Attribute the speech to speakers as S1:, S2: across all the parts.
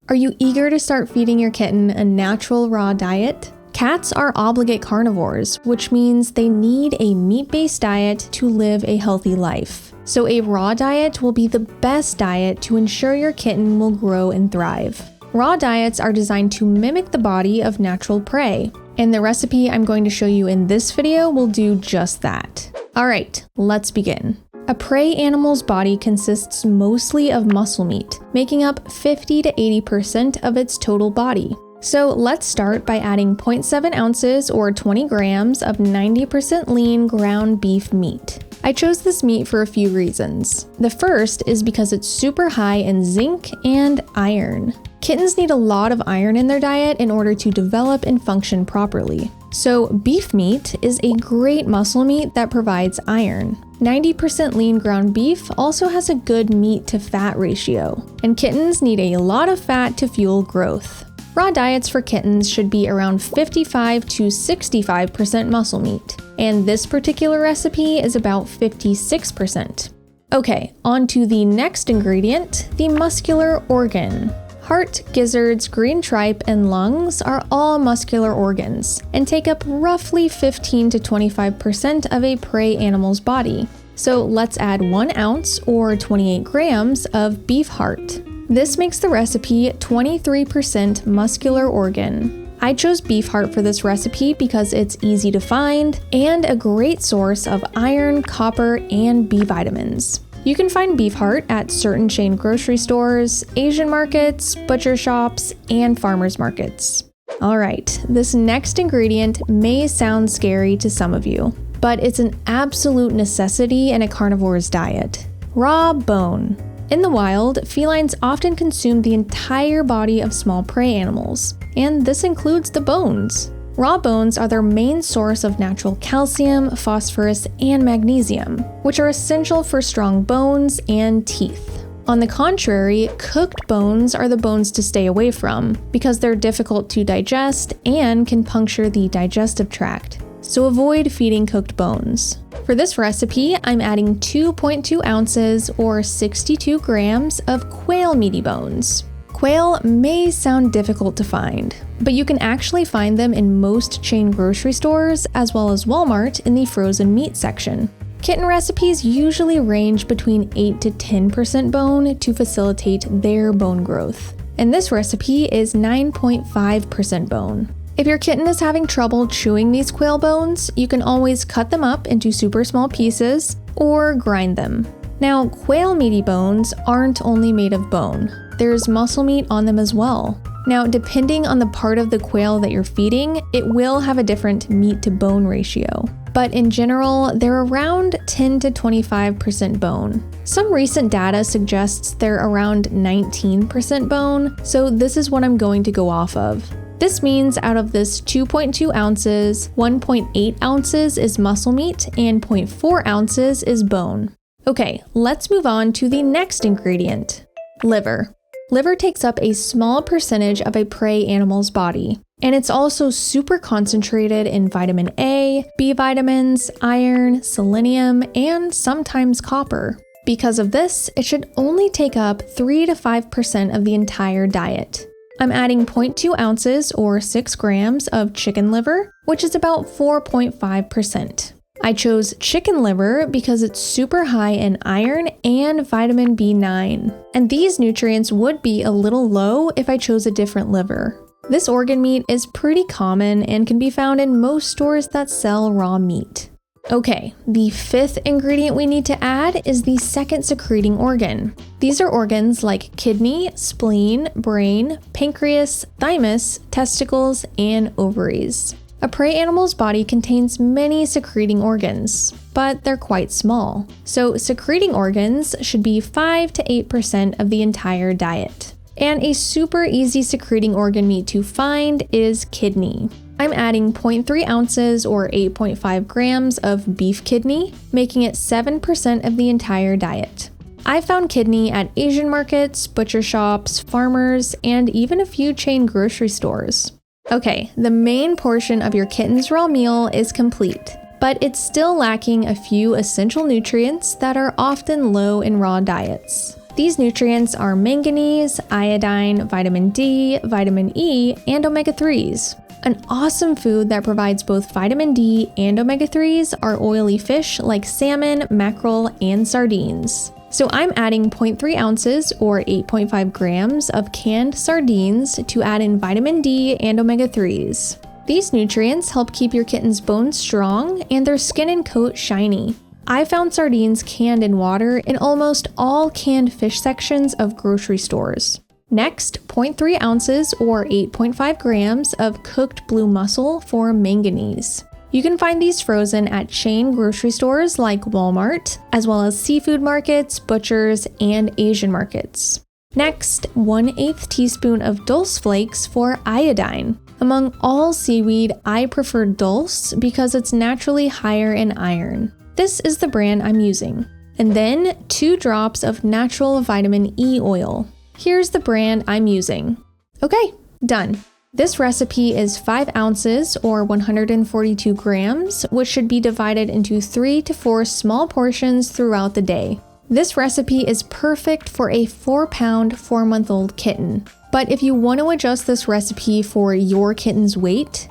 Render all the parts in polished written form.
S1: Are you eager to start feeding your kitten a natural raw diet? Cats are obligate carnivores, which means they need a meat-based diet to live a healthy life. So a raw diet will be the best diet to ensure your kitten will grow and thrive. Raw diets are designed to mimic the body of natural prey, and the recipe I'm going to show you in this video will do just that. Alright, let's begin. A prey animal's body consists mostly of muscle meat, making up 50 to 80% of its total body. So let's start by adding 0.7 ounces or 20 grams of 90% lean ground beef meat. I chose this meat for a few reasons. The first is because it's super high in zinc and iron. Kittens need a lot of iron in their diet in order to develop and function properly. So beef meat is a great muscle meat that provides iron. 90% lean ground beef also has a good meat to fat ratio, and kittens need a lot of fat to fuel growth. Raw diets for kittens should be around 55 to 65% muscle meat, and this particular recipe is about 56%. Okay, on to the next ingredient, the muscular organ. Heart, gizzards, green tripe, and lungs are all muscular organs and take up roughly 15 to 25% of a prey animal's body. So let's add 1 ounce or 28 grams of beef heart. This makes the recipe 23% muscular organ. I chose beef heart for this recipe because it's easy to find and a great source of iron, copper, and B vitamins. You can find beef heart at certain chain grocery stores, Asian markets, butcher shops, and farmers markets. Alright, this next ingredient may sound scary to some of you, but it's an absolute necessity in a carnivore's diet. Raw bone. In the wild, felines often consume the entire body of small prey animals, and this includes the bones. Raw bones are their main source of natural calcium, phosphorus, and magnesium, which are essential for strong bones and teeth. On the contrary, cooked bones are the bones to stay away from because they're difficult to digest and can puncture the digestive tract. So avoid feeding cooked bones. For this recipe, I'm adding 2.2 ounces or 62 grams of quail meaty bones. Quail may sound difficult to find, but you can actually find them in most chain grocery stores as well as Walmart in the frozen meat section. Kitten recipes usually range between 8 to 10% bone to facilitate their bone growth, and this recipe is 9.5% bone. If your kitten is having trouble chewing these quail bones, you can always cut them up into super small pieces or grind them. Now, quail meaty bones aren't only made of bone. There's muscle meat on them as well. Now, depending on the part of the quail that you're feeding, it will have a different meat to bone ratio. But in general, they're around 10 to 25% bone. Some recent data suggests they're around 19% bone, so this is what I'm going to go off of. This means out of this 2.2 ounces, 1.8 ounces is muscle meat and 0.4 ounces is bone. Okay, let's move on to the next ingredient, liver. Liver takes up a small percentage of a prey animal's body, and it's also super concentrated in vitamin A, B vitamins, iron, selenium, and sometimes copper. Because of this, it should only take up 3 to 5% of the entire diet. I'm adding 0.2 ounces or 6 grams of chicken liver, which is about 4.5%. I chose chicken liver because it's super high in iron and vitamin B9, and these nutrients would be a little low if I chose a different liver. This organ meat is pretty common and can be found in most stores that sell raw meat. Okay, the fifth ingredient we need to add is the second secreting organ. These are organs like kidney, spleen, brain, pancreas, thymus, testicles, and ovaries. A prey animal's body contains many secreting organs, but they're quite small. So secreting organs should be 5 to 8% of the entire diet. And a super easy secreting organ meat to find is kidney. I'm adding 0.3 ounces or 8.5 grams of beef kidney, making it 7% of the entire diet. I found kidney at Asian markets, butcher shops, farmers, and even a few chain grocery stores. Okay, the main portion of your kitten's raw meal is complete, but it's still lacking a few essential nutrients that are often low in raw diets. These nutrients are manganese, iodine, vitamin D, vitamin E, and omega-3s. An awesome food that provides both vitamin D and omega-3s are oily fish like salmon, mackerel, and sardines. So I'm adding 0.3 ounces or 8.5 grams of canned sardines to add in vitamin D and omega-3s. These nutrients help keep your kitten's bones strong and their skin and coat shiny. I found sardines canned in water in almost all canned fish sections of grocery stores. Next, 0.3 ounces or 8.5 grams of cooked blue mussel for manganese. You can find these frozen at chain grocery stores like Walmart, as well as seafood markets, butchers, and Asian markets. Next, 1/8 teaspoon of dulse flakes for iodine. Among all seaweed, I prefer dulse because it's naturally higher in iron. This is the brand I'm using. And then 2 drops of natural vitamin E oil. Here's the brand I'm using. Okay, done. This recipe is 5 ounces or 142 grams, which should be divided into 3 to 4 small portions throughout the day. This recipe is perfect for a 4-pound, 4-month-old kitten. But if you want to adjust this recipe for your kitten's weight,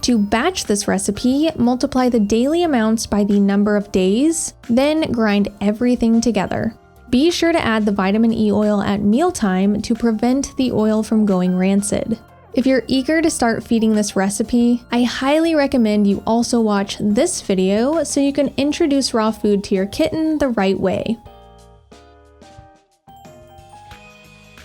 S1: to batch this recipe, multiply the daily amounts by the number of days, then grind everything together. Be sure to add the vitamin E oil at mealtime to prevent the oil from going rancid. If you're eager to start feeding this recipe, I highly recommend you also watch this video so you can introduce raw food to your kitten the right way.